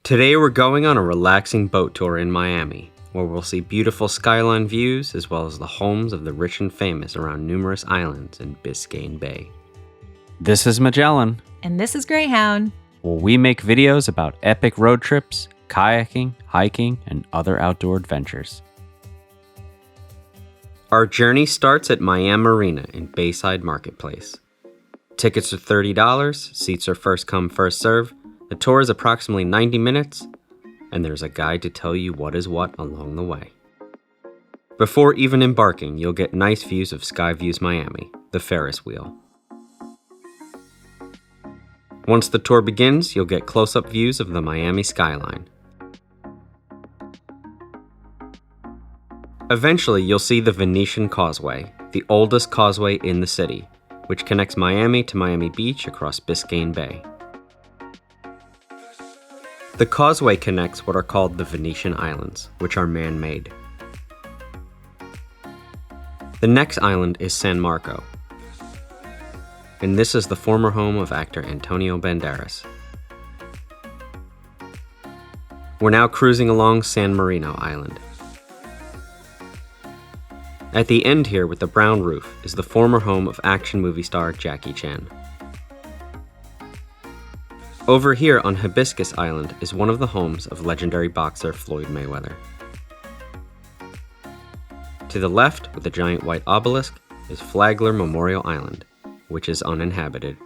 Today we're going on a relaxing boat tour in Miami, where we'll see beautiful skyline views as well as the homes of the rich and famous around numerous islands in Biscayne Bay. This is Magellan, And this is Greyhound. where we make videos about epic road trips, kayaking, hiking, and other outdoor adventures. Our journey starts at Miami Marina in Bayside Marketplace. Tickets are $30, seats are first come, first serve. The tour is approximately 90 minutes, and there's a guide to tell you what is what along the way. Before even embarking, you'll get nice views of Skyviews Miami, the Ferris wheel. Once the tour begins, you'll get close-up views of the Miami skyline. Eventually, you'll see the Venetian Causeway, the oldest causeway in the city, which connects Miami to Miami Beach across Biscayne Bay. The causeway connects what are called the Venetian Islands, which are man-made. The next island is San Marco, and this is the former home of actor Antonio Banderas. We're now cruising along San Marino Island. At the end here with the brown roof is the former home of action movie star Jackie Chan. Over here on Hibiscus Island is one of the homes of legendary boxer Floyd Mayweather. To the left, with a giant white obelisk, is Flagler Memorial Island, which is uninhabited.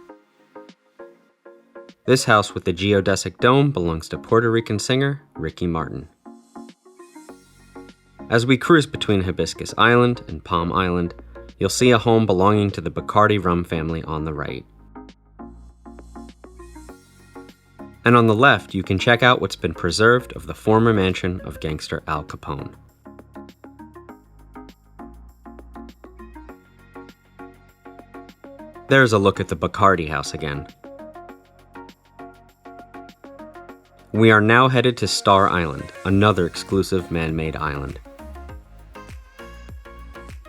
This house with the geodesic dome belongs to Puerto Rican singer Ricky Martin. As we cruise between Hibiscus Island and Palm Island, you'll see a home belonging to the Bacardi rum family on the right. And on the left, you can check out what's been preserved of the former mansion of gangster Al Capone. There's a look at the Bacardi house again. We are now headed to Star Island, another exclusive man-made island.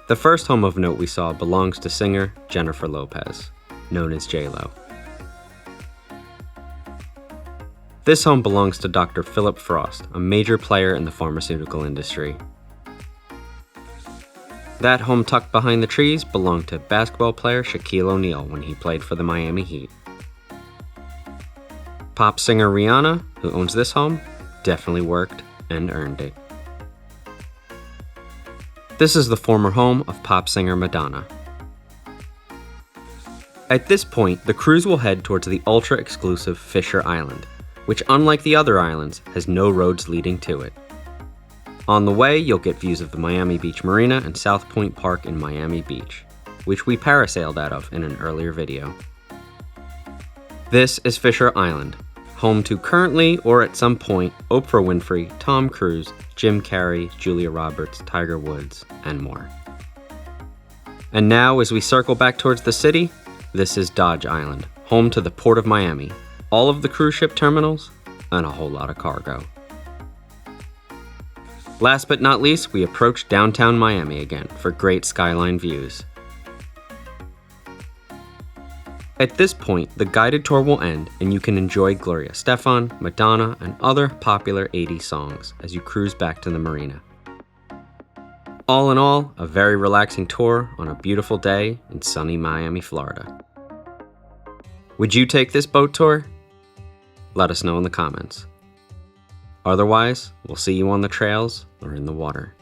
The first home of note we saw belongs to singer Jennifer Lopez, known as J-Lo. This home belongs to Dr. Philip Frost, a major player in the pharmaceutical industry. That home tucked behind the trees belonged to basketball player Shaquille O'Neal when he played for the Miami Heat. Pop singer Rihanna, who owns this home, definitely worked and earned it. This is the former home of pop singer Madonna. At this point, the cruise will head towards the ultra-exclusive Fisher Island, which, unlike the other islands, has no roads leading to it. On the way, you'll get views of the Miami Beach Marina and South Point Park in Miami Beach, which we parasailed out of in an earlier video. This is Fisher Island, home to currently, or at some point, Oprah Winfrey, Tom Cruise, Jim Carrey, Julia Roberts, Tiger Woods, and more. And now, as we circle back towards the city, this is Dodge Island, home to the Port of Miami, all of the cruise ship terminals, and a whole lot of cargo. Last but not least, we approach downtown Miami again for great skyline views. At this point, the guided tour will end and you can enjoy Gloria Estefan, Madonna, and other popular 80s songs as you cruise back to the marina. All in all, a very relaxing tour on a beautiful day in sunny Miami, Florida. Would you take this boat tour? Let us know in the comments. Otherwise, we'll see you on the trails or in the water.